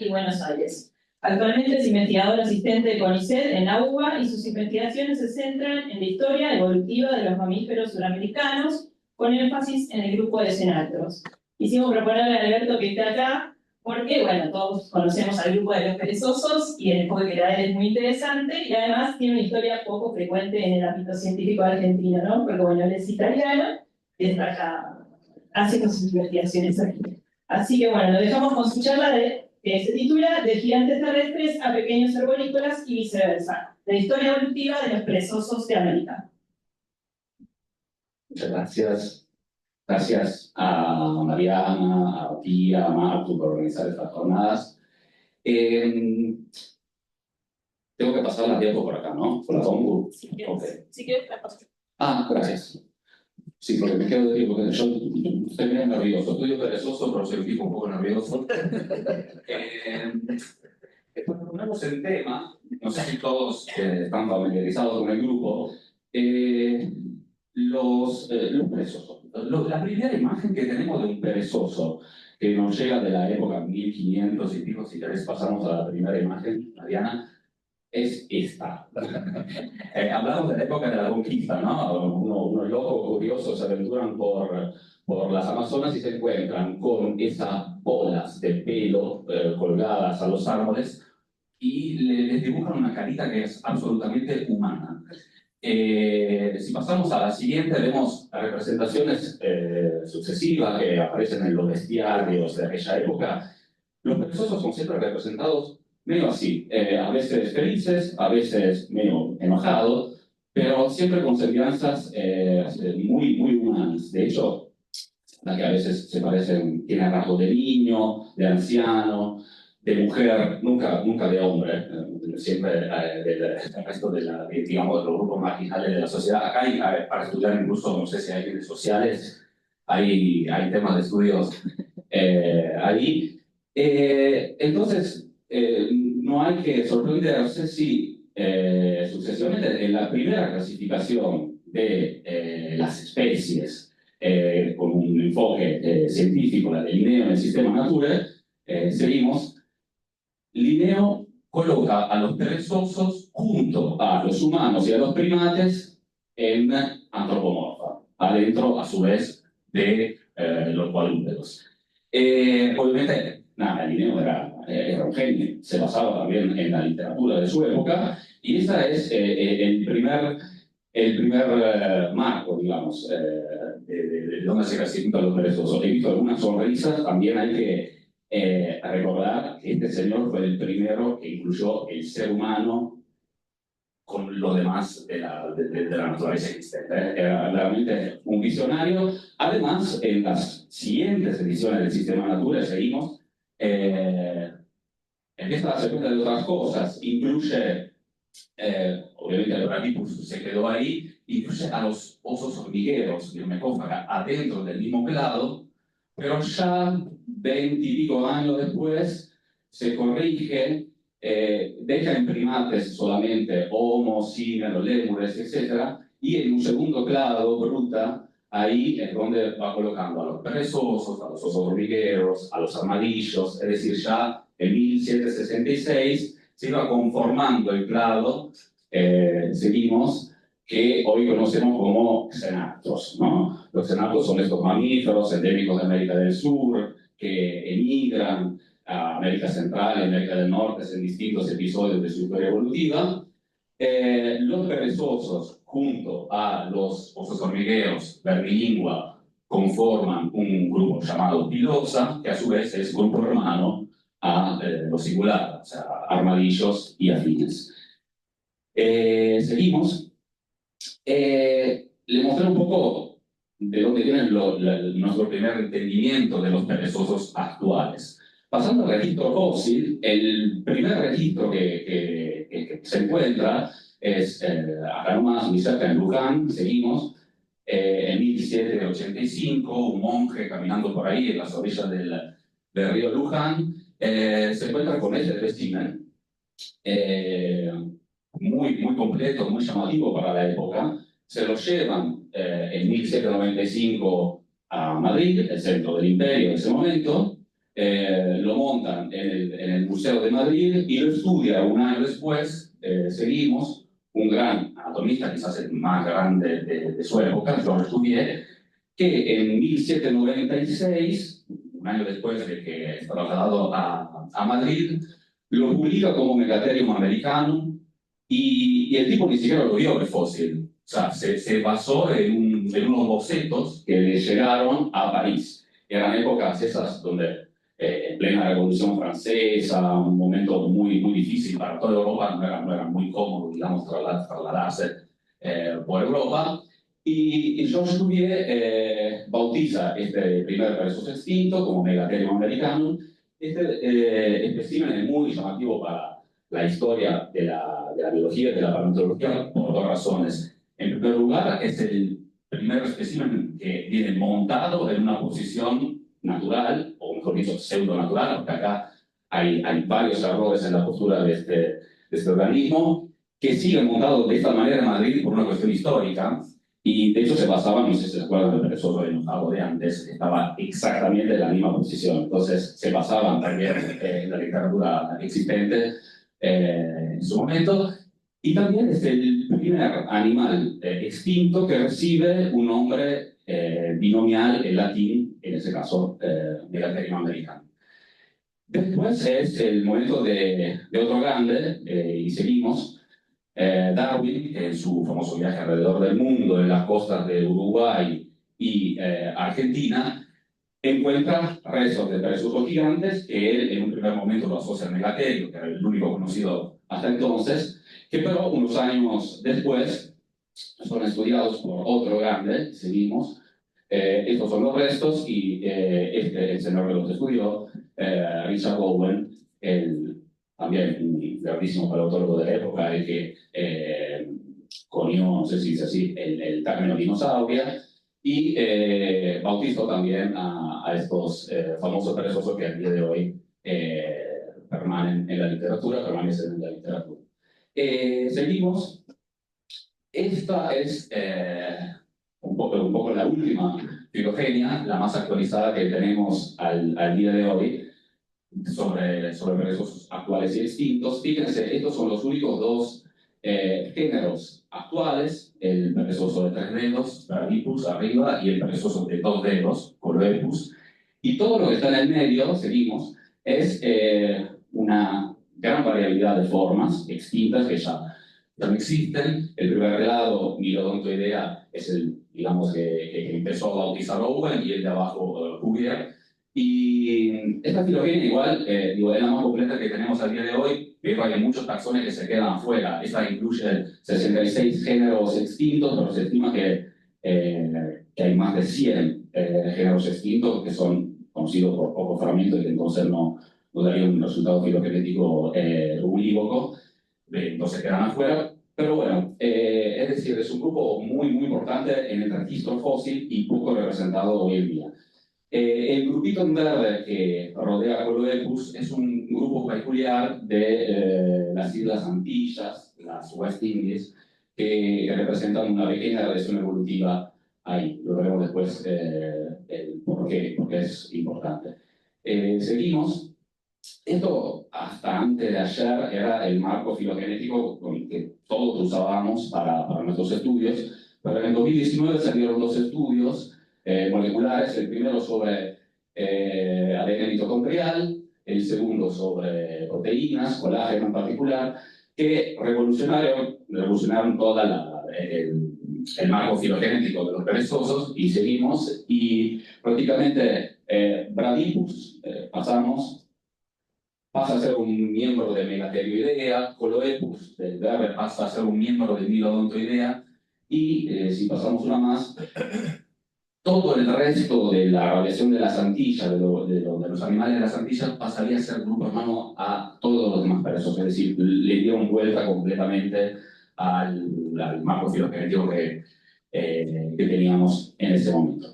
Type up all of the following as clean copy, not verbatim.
y Buenos Aires. Actualmente es investigador asistente de CONICET en la UBA y sus investigaciones se centran en la historia evolutiva de los mamíferos suramericanos, con énfasis en el grupo de cenatros. Quisimos proponerle a Alberto que esté acá, porque, bueno, todos conocemos al grupo de los perezosos y el enfoque que le da él es muy interesante, y además tiene una historia poco frecuente en el ámbito científico argentino, ¿no? Porque, bueno, él es italiano y está acá haciendo sus investigaciones aquí. Así que, bueno, lo dejamos con su charla que se titula De gigantes terrestres a pequeños arborícolas y viceversa, la historia evolutiva de los perezosos de América. Muchas gracias. Gracias a Mariana, a ti, a Martu por organizar estas jornadas. Tengo que pasar la tiempo por acá, ¿no? Por la compu. Si quieres, okay. Si quieres la paso. Gracias. Sí, porque me quedo de porque yo estoy bien nervioso. Estoy perezoso, pero soy un tipo un poco nervioso. Pues nos ponemos en tema, no sé si todos están familiarizados con el grupo, los perezosos. La primera imagen que tenemos de un perezoso, que nos llega de la época 1500 y pico, si querés pasamos a la primera imagen, Mariana, es esta. Hablamos de la época de la conquista, ¿no? Unos locos curiosos se aventuran por las Amazonas y se encuentran con esas bolas de pelo colgadas a los árboles y les dibujan una carita que es absolutamente humana. Si pasamos a la siguiente, vemos representaciones sucesivas que aparecen en los bestiarios de aquella época. Los perezosos son siempre representados medio así, a veces felices, a veces medio enojados, pero siempre con semblanzas muy, muy humanas. De hecho, la que a veces se parecen, tiene rasgos de niño, de anciano, de mujer, nunca de hombre, siempre del resto de digamos, de los grupos marginales de la sociedad. Acá hay, para estudiar incluso, no sé si hay redes sociales, hay temas de estudios ahí. Entonces, no hay que sorprenderse si sucesivamente en la primera clasificación de las especies con un enfoque científico, la de Linneo en el sistema Nature, seguimos. Linneo coloca a los perezosos junto a los humanos y a los primates en antropomorfa, adentro a su vez de los cuadrúpedos. Obviamente, Linneo era un genio, se basaba también en la literatura de su época, y ese es el primer marco, digamos, de dónde se clasifican los perezosos. He visto algunas sonrisas, también hay que recordar que este señor fue el primero que incluyó el ser humano con lo demás de la naturaleza existente. Era realmente un visionario. Además, en las siguientes ediciones del Sistema Nature seguimos, empieza a darse cuenta de otras cosas. Incluye, obviamente, el Brachipus se quedó ahí, incluye a los osos hormigueros de Mecófaga adentro del mismo clado, pero ya 20 y pico años después se corrige, deja en primates solamente Homo, símeros, lémures, etc. Y en un segundo clado, Bruta, ahí es donde va colocando a los perezosos, a los osos hormigueros, a los armadillos, es decir, ya en 1766 se iba conformando el clado, seguimos, que hoy conocemos como cenatros, ¿no? Los cenatros son estos mamíferos endémicos de América del Sur que emigran a América Central y América del Norte en distintos episodios de su historia evolutiva. Los perezosos, junto a los osos hormigueros, vermilingua, conforman un grupo llamado Pilosa, que a su vez es grupo hermano a los cingulados, o sea, armadillos y afines. Seguimos. Le mostré un poco de dónde viene nuestro primer entendimiento de los perezosos actuales. Pasando al registro fósil, el primer registro que se encuentra es acá nomás, muy cerca en Luján, seguimos, en 1785, un monje caminando por ahí en las orillas del río Luján, se encuentra con ese espécimen, muy completo, muy llamativo para la época. Se lo llevan en 1795 a Madrid, el centro del imperio en ese momento, lo montan en el Museo de Madrid y lo estudia un año después, seguimos, un gran anatomista, quizás el más grande de su época, Georges Cuvier, que en 1796, un año después de que es trasladado a Madrid, lo publica como Megatherium americanum y el tipo ni siquiera lo vio el fósil. O sea, se basó en unos bocetos que le llegaron a París. Eran épocas esas donde, en plena Revolución Francesa, un momento muy, muy difícil para toda Europa, no era muy cómodo, digamos, trasladarse por Europa. Y Georges Cuvier bautiza este primer perezoso extinto como Megatherium americanum. Este espécimen es muy llamativo para la historia de la biología y de la paleontología por dos razones. En primer lugar, es el primer espécimen que viene montado en una posición natural, o mejor dicho, pseudo-natural, porque acá hay varios errores en la postura de este organismo, que sigue montado de esta manera en Madrid por una cuestión histórica. Y de hecho se basaba, no sé si se acuerdan del perezoso dinosaurio de antes, estaba exactamente en la misma posición. Entonces se basaban también en la literatura existente en su momento. Y también es el primer animal extinto que recibe un nombre binomial en latín, en ese caso Megatherium americanum. Después es el momento de otro grande, y seguimos. Darwin, en su famoso viaje alrededor del mundo, en las costas de Uruguay y Argentina, encuentra restos de perezosos gigantes que él en un primer momento lo asocia al megaterio, que era el único conocido hasta entonces, que pero unos años después son estudiados por otro grande, seguimos. Estos son los restos y el señor que los estudió, Richard Owen, también un grandísimo paleontólogo de la época, el que conió, no sé si dice así, el término dinosauria, y bautizó también a estos famosos perezosos que al día de hoy permanecen en la literatura. Seguimos. Esta es un poco la última filogenia, la más actualizada que tenemos al día de hoy sobre perezosos actuales y extintos. Fíjense, estos son los únicos dos géneros actuales, el perezoso de 3 dedos, Bradypus, arriba, y el perezoso de 2 dedos, Coloepus. Y todo lo que está en el medio, seguimos, es una gran variabilidad de formas extintas que ya no existen. El primer grado, Milodontoidea, es el, digamos, que empezó a bautizar Owen, y el de abajo, Cuvier. Y esta filogenia igual, digo, es la más completa que tenemos al día de hoy, pero hay muchos taxones que se quedan afuera. Esta incluye 66 géneros extintos, pero se estima que hay más de 100 géneros extintos que son conocidos por pocos fragmentos y que entonces no daría un resultado filogenético unívoco. Entonces quedan afuera. Pero bueno, es decir, es un grupo muy, muy importante en el registro fósil y poco representado hoy en día. El grupito en verde que rodea a Coloepus es un grupo peculiar de las Islas Antillas, las West Indies, que representan una pequeña radiación evolutiva ahí. Lo veremos después porque es importante. Seguimos. Esto hasta antes de ayer era el marco filogenético con el que todos usábamos para nuestros estudios, pero en 2019 salieron 2 estudios moleculares, el primero sobre ADN mitocondrial, el segundo sobre proteínas, colágeno en particular, que revolucionaron toda el marco filogenético de los perezosos, y seguimos, y prácticamente Bradypus pasa a ser un miembro de Megatheriidea, Coloepus del verde pasa a ser un miembro de Milodontoidea, y si pasamos una más, todo el resto de la radiación de las Antillas, de los animales de las Antillas, pasaría a ser grupo hermano a todos los demás perezosos, es decir, le dieron vuelta completamente al marco filogenético que teníamos en ese momento.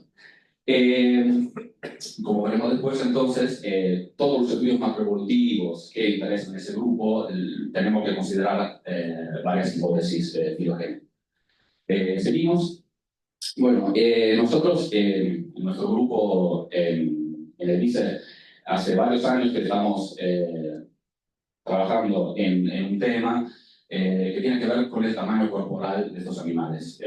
Como veremos después, entonces, todos los estudios macroevolutivos que interesan a ese grupo, tenemos que considerar varias hipótesis filogénicas. Seguimos. Bueno, nosotros en nuestro grupo en el ICE hace varios años que estamos trabajando en un tema que tiene que ver con el tamaño corporal de estos animales.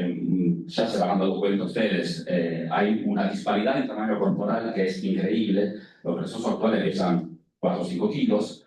Ya se van dando cuenta ustedes, hay una disparidad en tamaño corporal que es increíble. Los perezosos actuales pesan 4 o 5 kilos.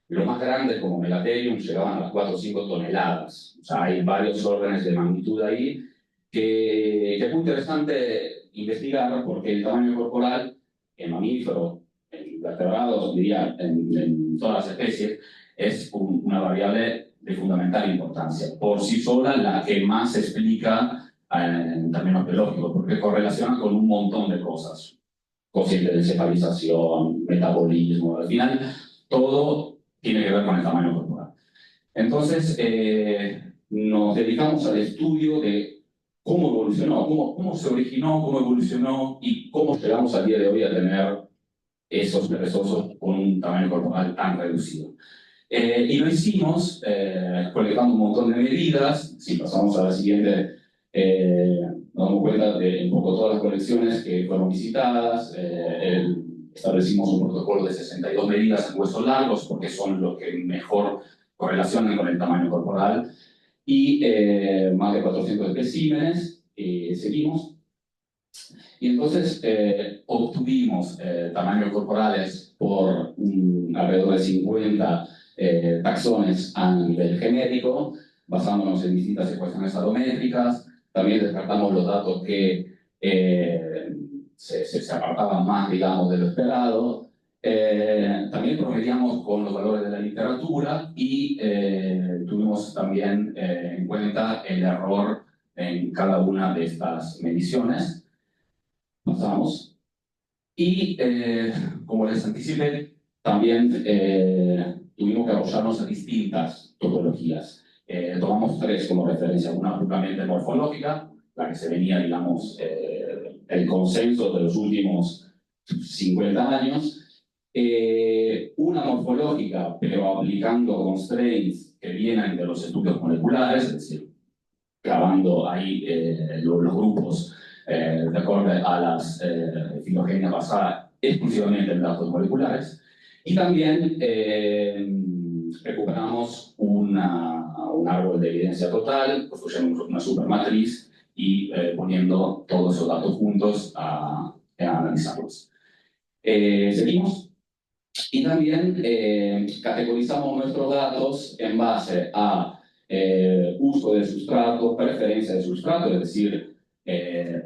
Los más grandes, como Melatherium, llegaban a las 4 o 5 toneladas. O sea, hay varios órdenes de magnitud ahí que es muy interesante investigar porque el tamaño corporal en mamíferos, en vertebrados, diría, en todas las especies, es una variable de fundamental importancia. Por sí sola, la que más se explica en términos biológicos, porque correlaciona con un montón de cosas. Cociente de encefalización, metabolismo, al final, todo tiene que ver con el tamaño corporal. Entonces, nos dedicamos al estudio de cómo evolucionó, cómo se originó, cómo evolucionó y cómo llegamos al día de hoy a tener esos perezosos con un tamaño corporal tan reducido. Y lo hicimos colectando un montón de medidas. Si pasamos a la siguiente, nos damos cuenta de un poco todas las colecciones que fueron visitadas. Establecimos un protocolo de 62 medidas en huesos largos porque son los que mejor correlacionan con el tamaño corporal. Y más de 400 especímenes. Seguimos. Y entonces obtuvimos tamaños corporales por alrededor de 50 taxones a nivel genético, basándonos en distintas ecuaciones alométricas. También descartamos los datos que se apartaban más, digamos, de lo esperado. También promediamos con los valores de la literatura y tuvimos también en cuenta el error en cada una de estas mediciones. Pasamos. Y como les anticipé, también tuvimos que apoyarnos a distintas topologías. Tomamos 3 como referencia, una puramente morfológica, la que se venía, digamos, el consenso de los últimos 50 años, una morfológica, pero aplicando constraints que vienen de los estudios moleculares, es decir, clavando ahí los grupos de acuerdo a las filogenias basadas exclusivamente en datos moleculares. Y también recuperamos un árbol de evidencia total, construyendo una supermatriz y poniendo todos esos datos juntos a analizarlos. Seguimos. Y también categorizamos nuestros datos en base a uso de sustrato, preferencia de sustrato, es decir,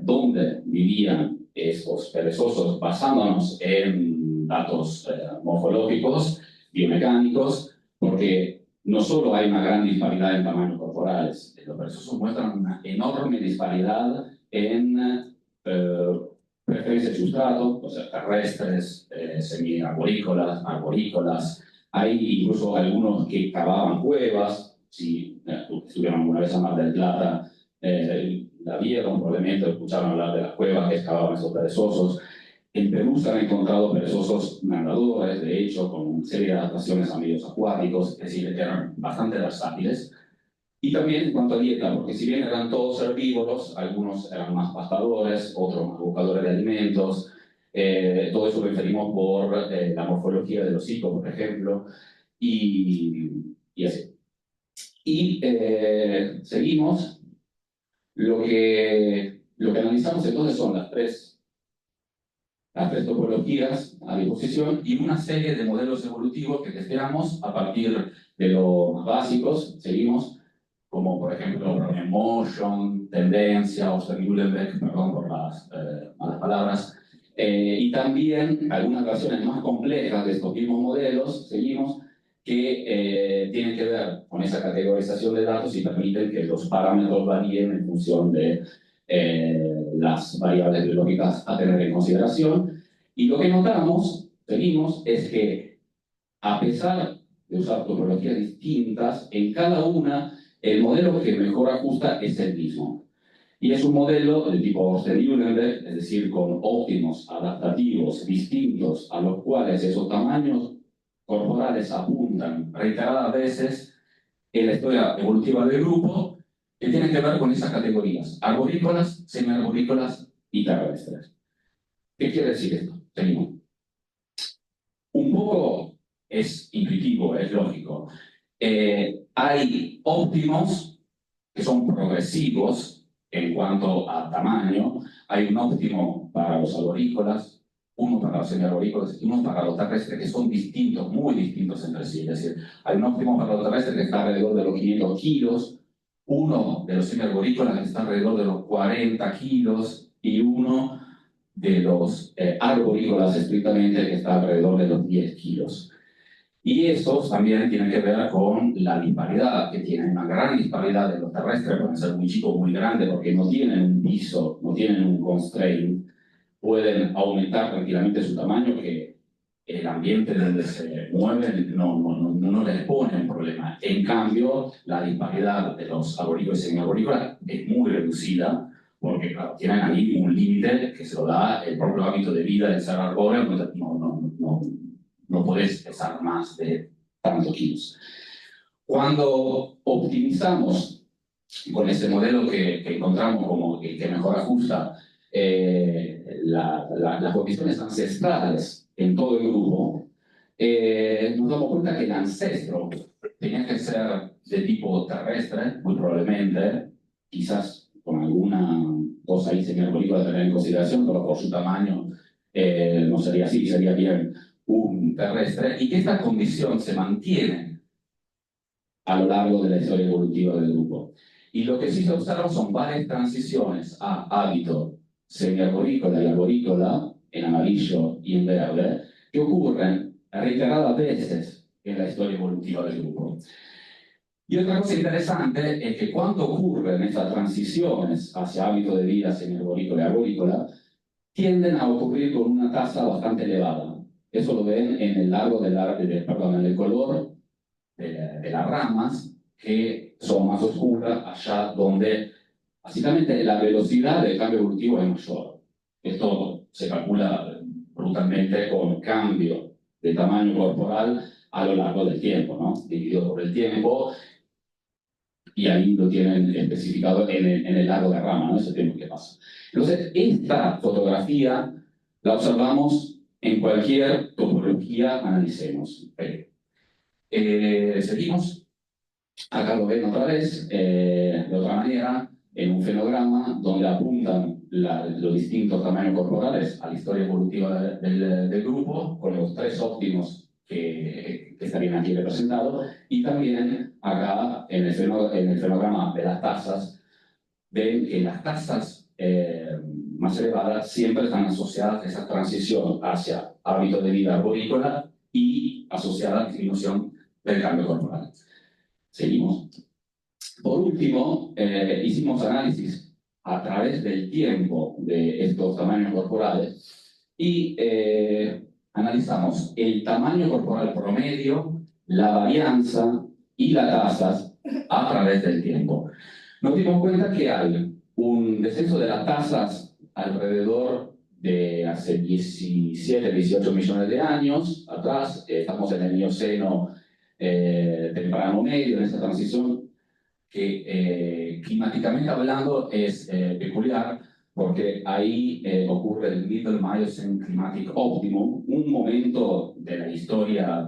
dónde vivían estos perezosos basándonos en datos morfológicos, biomecánicos, porque no solo hay una gran disparidad en tamaños corporales, los perezosos muestran una enorme disparidad en preferencia de sustrato, o sea, terrestres, semi-arborícolas, arborícolas. Hay incluso algunos que cavaban cuevas. Si estuvieron alguna vez a Mar del Plata, la vieron, probablemente escucharon hablar de las cuevas que excavaban esos perezosos. En Perú se han encontrado perezosos nadadores, de hecho, con una serie de adaptaciones a medios acuáticos, es decir, eran bastante versátiles. Y también en cuanto a dieta, porque si bien eran todos herbívoros, algunos eran más pastadores, otros más buscadores de alimentos. Todo eso lo inferimos por la morfología del hocico, por ejemplo, y así. Y seguimos. Lo que analizamos entonces son las tres topologías a disposición y una serie de modelos evolutivos que testeamos a partir de los más básicos. Seguimos, como por ejemplo Brownian Motion, tendencia, Oster-Uhlenbeck, perdón por las malas palabras, y también algunas versiones más complejas de estos mismos modelos, seguimos, que tienen que ver con esa categorización de datos y permiten que los parámetros varíen en función de las variables biológicas a tener en consideración. Y lo que notamos, seguimos, es que a pesar de usar topologías distintas, en cada una el modelo que mejor ajusta es el mismo. Y es un modelo de tipo Oster-Uhlenbeck, es decir, con óptimos adaptativos distintos a los cuales esos tamaños corporales apuntan reiteradas veces en la historia evolutiva del grupo, que tienen que ver con esas categorías: arborícolas, semiarborícolas y terrestres. ¿Qué quiere decir esto? Seguimos. poco es intuitivo, es lógico. Hay óptimos que son progresivos en cuanto a tamaño. Hay un óptimo para los arborícolas, uno para los semiarborícolas y uno para los terrestres, que son distintos, muy distintos entre sí. Es decir, hay un óptimo para los terrestres que está alrededor de los 500 kilos, uno de los semiarborícolas que está alrededor de los 40 kilos y uno de los arborícolas estrictamente que está alrededor de los 10 kilos. Y estos también tienen que ver con la disparidad, que tienen una gran disparidad de los terrestres, pueden ser muy chicos, muy grandes, porque no tienen un piso, no tienen un constraint, pueden aumentar tranquilamente su tamaño, que el ambiente donde se mueven no les pone un problema. En cambio, la disparidad de los arborícolas y semiarborícolas es muy reducida, porque claro, tienen ahí un límite que se lo da el propio hábito de vida del ser arbóreo, no podés pesar más de tantos kilos. Cuando optimizamos con ese modelo que encontramos como el que mejor ajusta las condiciones ancestrales en todo el grupo, nos damos cuenta que el ancestro tenía que ser de tipo terrestre, muy probablemente, quizás con alguna cosa ahí semiarborícola a tener en consideración, pero por su tamaño no sería así, sería bien un terrestre, y que esta condición se mantiene a lo largo de la historia evolutiva del grupo. Y lo que sí se observa son varias transiciones a hábito semiarborícola y arborícola, en amarillo y en verde, que ocurren reiteradas veces en la historia evolutiva del grupo. Y otra cosa interesante es que cuando ocurren estas transiciones hacia hábito de vida semiarborícola y arborícola, tienden a ocurrir con una tasa bastante elevada. Eso lo ven en el largo en el color de las ramas, que son más oscuras allá donde básicamente la velocidad del cambio evolutivo es mayor. Esto se calcula brutalmente con cambio de tamaño corporal a lo largo del tiempo, ¿no? Dividido por el tiempo, y ahí lo tienen especificado en el largo de rama, ¿no? Ese tiempo que pasa. Entonces, esta fotografía la observamos en cualquier topología analicemos. Seguimos. Acá lo ven otra vez, de otra manera, en un fenograma donde apuntan los distintos tamaños corporales a la historia evolutiva del grupo, con los tres óptimos que estarían aquí representados, y también acá en el fenograma de las tasas, ven que las tasas más elevadas siempre están asociadas a esa transición hacia hábito de vida arborícola y asociada a la disminución del cambio corporal. Seguimos. Por último, hicimos análisis a través del tiempo de estos tamaños corporales y analizamos el tamaño corporal promedio, la varianza y las tasas a través del tiempo. Nos dimos cuenta que hay un descenso de las tasas alrededor de hace 17, 18 millones de años atrás. Estamos en el Mioceno temprano medio, en esa transición que climáticamente hablando es peculiar, porque ahí ocurre el Middle Miocene Climatic Optimum, un momento de la historia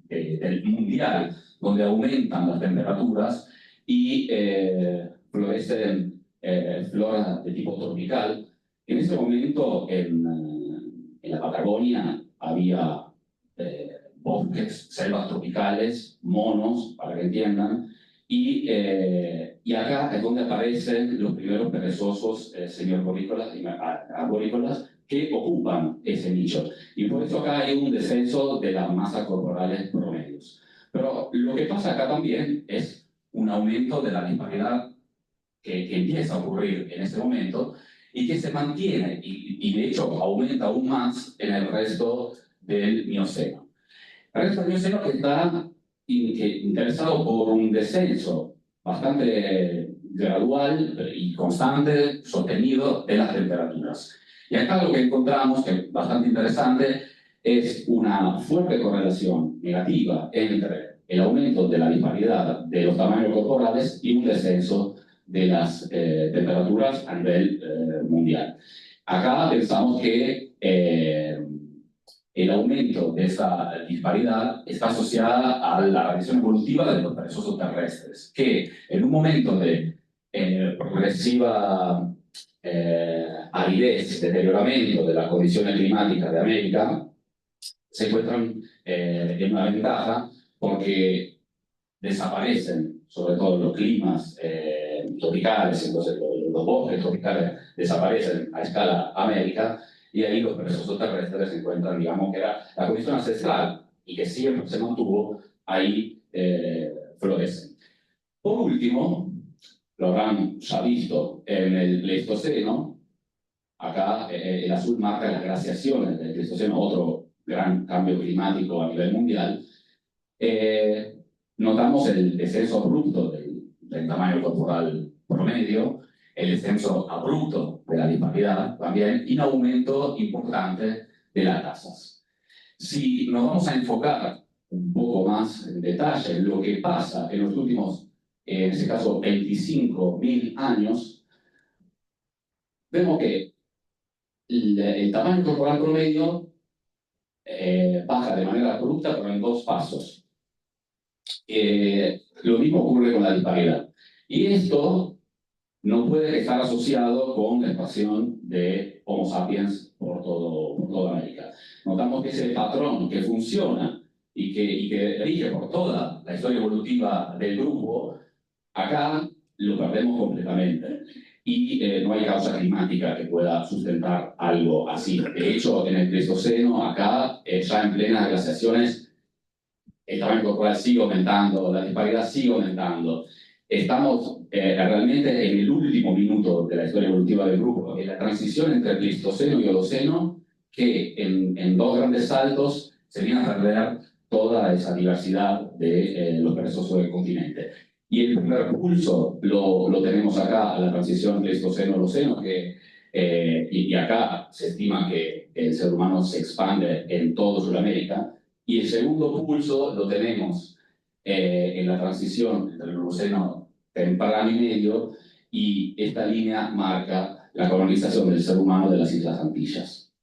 del mundial donde aumentan las temperaturas y florecen flora de tipo tropical. En ese momento en la Patagonia había bosques, selvas tropicales, monos, para que entiendan, y acá es donde aparecen los primeros perezosos semiarborícolas y arborícolas que ocupan ese nicho. Y por eso acá hay un descenso de las masas corporales promedios. Pero lo que pasa acá también es un aumento de la disparidad que empieza a ocurrir en este momento y que se mantiene y de hecho aumenta aún más en el resto del Mioceno. El resto del Mioceno que está interesado por un descenso bastante gradual y constante, sostenido de las temperaturas. Y acá lo que encontramos, que es bastante interesante, es una fuerte correlación negativa entre el aumento de la disparidad de los tamaños corporales y un descenso de las temperaturas a nivel mundial. Acá pensamos que el aumento de esa disparidad está asociada a la radiación evolutiva de los perezosos terrestres, que en un momento de progresiva aridez, deterioramiento de las condiciones climáticas de América, se encuentran en una ventaja porque desaparecen, sobre todo los climas tropicales, entonces los bosques tropicales desaparecen a escala América, y ahí los perezosos terrestres se encuentran, digamos, que era la condición ancestral y que siempre se mantuvo, ahí florecen. Por último, lo habrán ya visto en el Pleistoceno, acá el azul marca las glaciaciones del Pleistoceno, otro gran cambio climático a nivel mundial. Notamos el descenso abrupto del tamaño corporal promedio, el descenso abrupto de la disparidad también, y un aumento importante de las tasas. Si nos vamos a enfocar un poco más en detalle en lo que pasa en los últimos, en este caso, 25.000 años, vemos que el tamaño corporal promedio baja de manera abrupta, pero en dos pasos. Lo mismo ocurre con la disparidad. Y esto no puede estar asociado con la expansión de Homo sapiens por toda América. Notamos que ese patrón que funciona y que rige por toda la historia evolutiva del grupo, acá lo perdemos completamente. Y no hay causa climática que pueda sustentar algo así. De hecho, en el Pleistoceno, acá, ya en plenas glaciaciones, el tamaño corporal sigue aumentando, la disparidad sigue aumentando. Estamos realmente en el último minuto de la historia evolutiva del grupo, en la transición entre el Pleistoceno y Holoceno, que en dos grandes saltos se viene a perder toda esa diversidad de los perezosos del continente. Y el primer pulso lo tenemos acá, a la transición Pleistoceno-Holoceno, y acá se estima que el ser humano se expande en toda Sudamérica. Y el segundo pulso lo tenemos en la transición entre el Holoceno temprano y medio, y esta línea marca la colonización del ser humano de las Islas Antillas.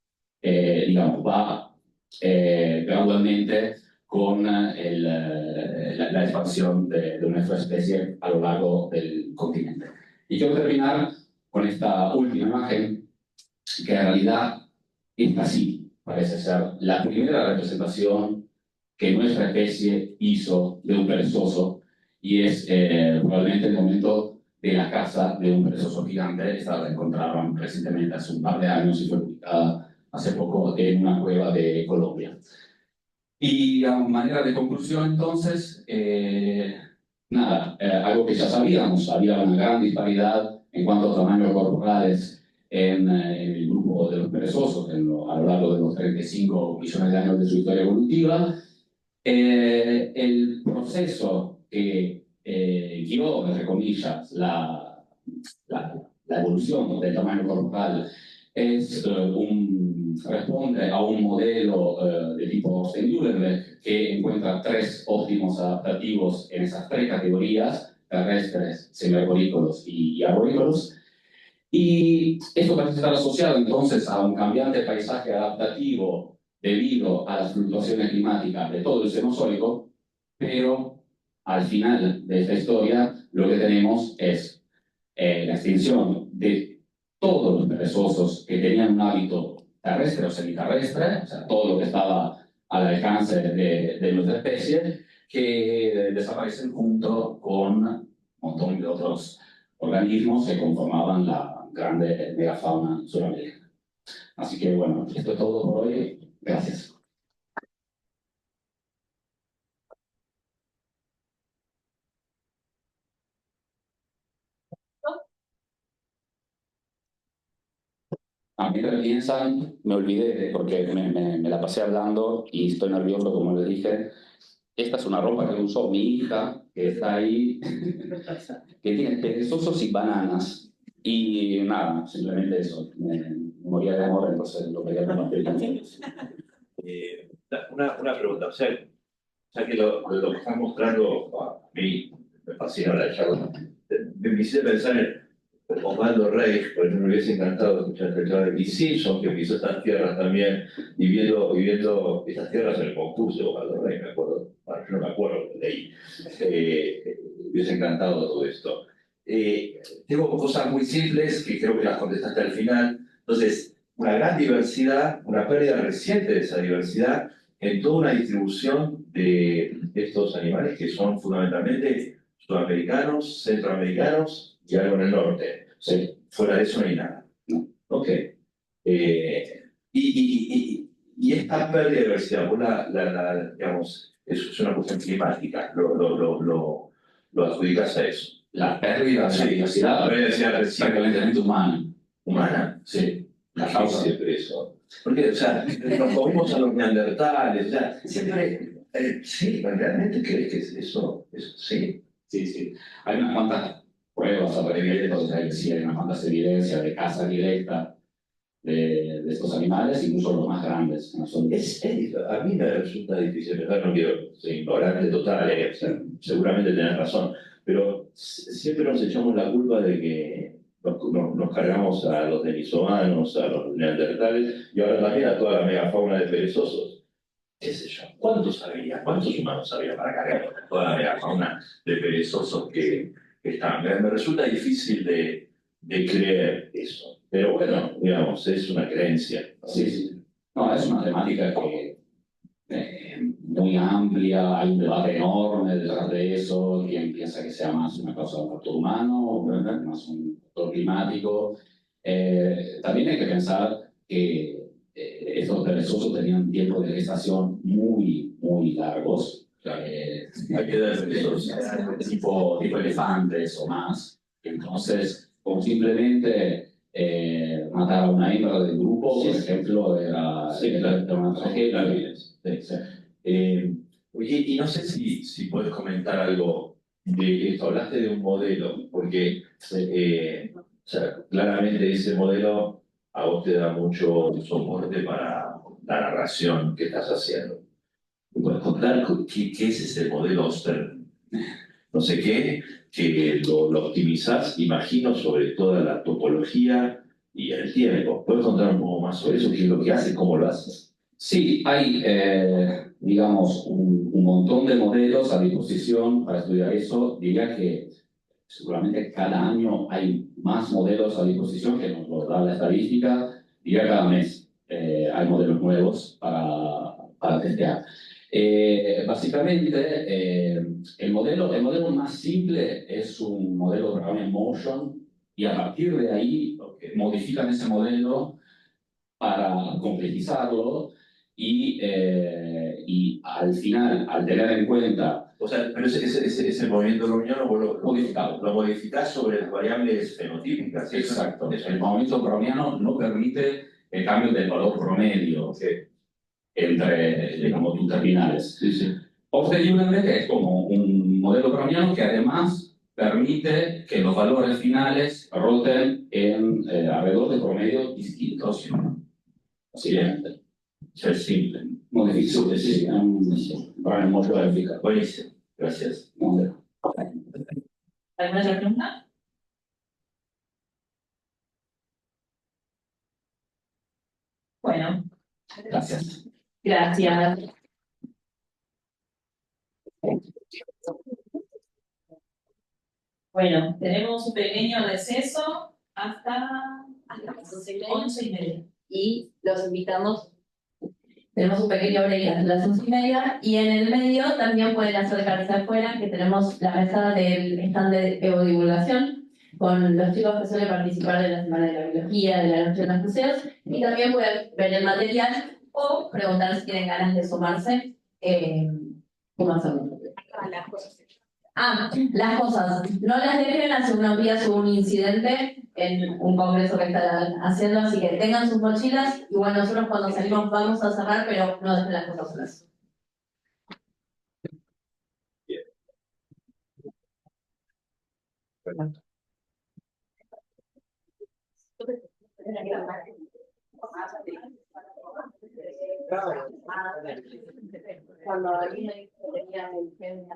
Digamos, va gradualmente con la expansión de nuestra especie a lo largo del continente. Y quiero terminar con esta última imagen, que en realidad es así. Parece ser la primera representación que nuestra especie hizo de un perezoso, y es probablemente el momento de la caza de un perezoso gigante. Esta la encontraron recientemente, hace un par de años, y fue publicada hace poco en una cueva de Colombia. Y a manera de conclusión, entonces, algo que ya sabíamos: había una gran disparidad en cuanto a tamaños corporales en el grupo de los perezosos a lo largo de los 35 millones de años de su historia evolutiva. El proceso que guió, entre comillas, la evolución del tamaño corporal responde a un modelo de tipo Austin-Uhlenbeck, que encuentra tres óptimos adaptativos en esas tres categorías: terrestres, semiarborícolas y arborícolas. Y esto parece estar asociado entonces a un cambiante paisaje adaptativo debido a las fluctuaciones climáticas de todo el Cenozoico, pero al final de esta historia lo que tenemos es la extinción de todos los perezosos que tenían un hábito terrestre o semiterrestre, o sea, todo lo que estaba al alcance de nuestra especie, que desaparecen junto con un montón de otros organismos que conformaban la grande megafauna sudamericana. Así que bueno, esto es todo por hoy. Gracias. Mientras piensan, me olvidé, porque me la pasé hablando y estoy nervioso, como les dije. Esta es una ropa que usó mi hija, que está ahí, que tiene perezosos y bananas. Y nada, simplemente eso. Me moría de amor, entonces lo quería compartir también. Una pregunta, o sea que lo que estás mostrando, a mí me fascina la charla, me hiciste pensar Osvaldo Rey, pues me hubiese encantado escuchar el caso de Simpson, que pisó estas tierras también, y viendo estas tierras en el concurso de Osvaldo Rey, me acuerdo. Bueno, yo no me acuerdo, leí. Me hubiese encantado todo esto. Tengo cosas muy simples que creo que las contestaste al final. Entonces, una gran diversidad, una pérdida reciente de esa diversidad en toda una distribución de estos animales que son fundamentalmente sudamericanos, centroamericanos y algo en el norte. O sea, fuera de eso no hay nada. Ok. Y esta pérdida de diversidad, vos digamos, es una cuestión climática, lo adjudicas a eso. La pérdida de la diversidad, La pérdida de prevalentemente humana. humana. Sí. La ¿Qué causa. siempre eso? Porque, o sea, nos comimos a los neandertales, o sea, siempre. Sí, ¿realmente crees que es eso? Sí. Sí, sí. Hay unas cuantas pruebas evidentes, sí, hay unas cuantas evidencias de caza directa de estos animales, incluso los más grandes. ¿No? A mí me resulta difícil, no quiero ser ignorante total, o sea, seguramente tenés razón, pero siempre nos echamos la culpa de que nos cargamos a los denisovanos, a los neandertales y ahora también a toda la megafauna de perezosos. ¿Qué sé yo? ¿Cuántos humanos había para cargar a toda la megafauna de perezosos que están? Me resulta difícil de creer eso. Pero bueno, digamos, es una creencia. Sí, sí. No, es una temática que muy amplia, hay un debate enorme detrás de eso, quien piensa que sea más una causa de un factor humano o más un factor climático. También hay que pensar que estos perezosos tenían tiempos de gestación muy largos. Hay que dar perezosos tipo elefantes o más. Entonces, como simplemente matar a una hembra del grupo, por ejemplo, era una tragedia. Sí. Oye, y no sé si puedes comentar algo de esto. Hablaste de un modelo, porque o sea, claramente ese modelo a vos te da mucho soporte para la narración que estás haciendo. ¿Me puedes contar qué es ese modelo Stern? No sé qué, que lo optimizás, imagino, sobre toda la topología y el tiempo. ¿Puedes contar un poco más sobre eso? ¿Qué es lo que haces? ¿Cómo lo haces? Sí, hay, digamos, un montón de modelos a disposición para estudiar eso. Diría que seguramente cada año hay más modelos a disposición que nos lo da la estadística. Diría cada mes hay modelos nuevos para testear. Básicamente, el modelo más simple es un modelo de Random Motion y a partir de ahí modifican ese modelo para complejizarlo y al final, al tener en cuenta... O sea, pero ese movimiento browniano vos lo modificás sobre las variables fenotípicas. Exacto. El movimiento browniano no permite el cambio del valor promedio entre, digamos, tus terminales. Sí, sí. Posteriormente es como un modelo browniano que además permite que los valores finales roten en alrededor de promedios distintos. Básicamente. Es simple. Muy difícil, sí. Para mucho verificar. Buenísimo. Gracias. ¿Alguna otra pregunta? Bueno. Gracias. Gracias. Bueno, tenemos un pequeño receso hasta las 11:30. Y los invitamos. Tenemos un pequeño break hasta las 11:30 y en el medio también pueden acercarse afuera, que tenemos la mesa del stand de evodivulgación con los chicos que suelen participar de la Semana de la Biología, de la Noche de los Museos, y también pueden ver el material o preguntar si tienen ganas de sumarse. ¿Cómo hacerlo? Las cosas. Las cosas. No las dejen, hace unos días hubo un incidente en un congreso que están haciendo, así que tengan sus mochilas. Igual nosotros cuando salimos vamos a cerrar, pero no dejen las cosas solas. Cuando alguien tenía el gen de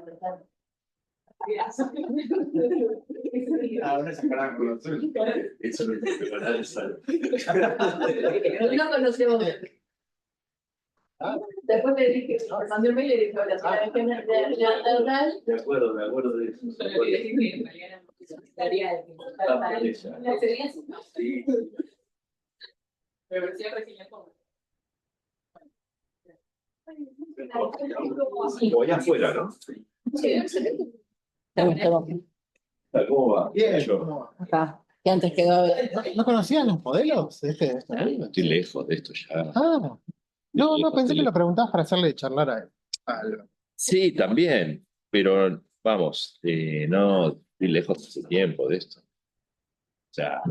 Ahora sacarán con los suyos. Eso no es preparar el salto. No conocemos. Después le dije, mandé un mail y le dije, hola, soy la vecina de Leandral. Me acuerdo de eso. Me acuerdo. La experiencia. Sí. Pero parecía recién O allá afuera, ¿no? Sí, excelente. ¿Cómo va? Bien, Yo. ¿cómo va? Acá, que antes quedó. ¿No conocían los modelos de este? Estoy lejos de esto ya. Ah, no, pensé que lo preguntabas para hacerle charlar a Alba. Sí, también, pero vamos, no estoy lejos hace tiempo de esto. O sea,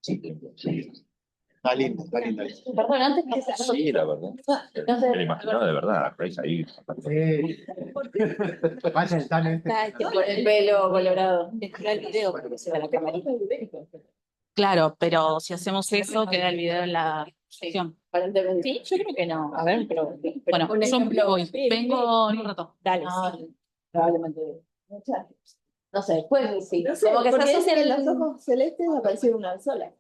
sí, sí, Está lindo, está lindo. Perdón, antes que sí, la verdad. no sé. Me lo imaginaba de verdad, Grace ahí. Vaya el talento. Con el pelo colorado. El video porque se va la camarita. Claro, pero si hacemos eso, queda el video en la sección. Aparentemente. Sí, yo creo que no. A ver, pero Bueno, un yo ejemplo. voy. Vengo en un rato. Dale. Ah, probablemente. No sé, pues sí. No sé, Como que se porque asocian ese de los ojos celestes apareció una sola.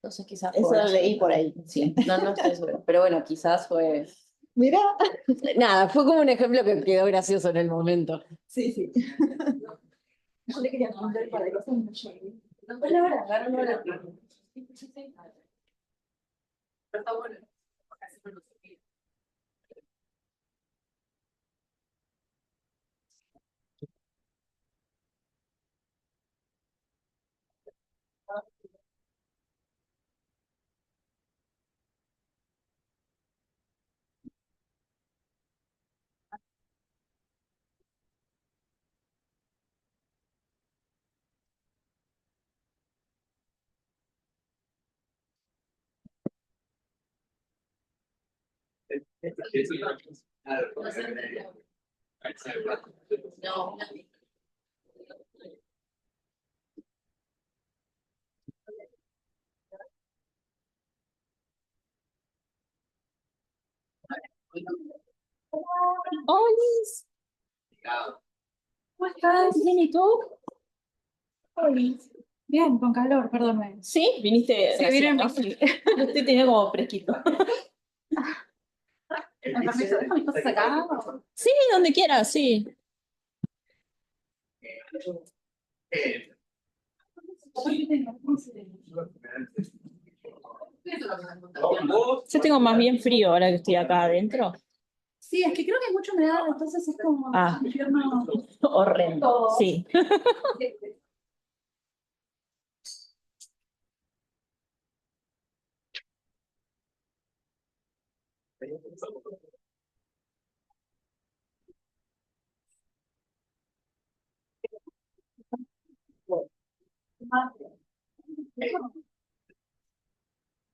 Entonces quizás Eso fue- lo leí por ahí. Sí, no estoy segura. Pero bueno, quizás fue. Mirá. Nada, fue como un ejemplo que quedó gracioso en el momento. Sí, sí. Yo le quería preguntar para que cosas mucho. No, pero ahora, agarran ahora. Pero está bueno. No, ¡Olis! ¿Cómo estás? Bien, ¿y tú? Olis. Bien, con calor, perdóname. ¿Sí? ¿Viniste? Sí, recién, miren, ¿no? Estoy teniendo como fresquito. Perfecto, ¿dejo mis cosas acá? Sí, donde quieras, sí. Yo tengo más bien frío ahora que estoy acá adentro. Sí, es que creo que hay mucha humedad, entonces es como Ah. un infierno. Horrendo. Sí.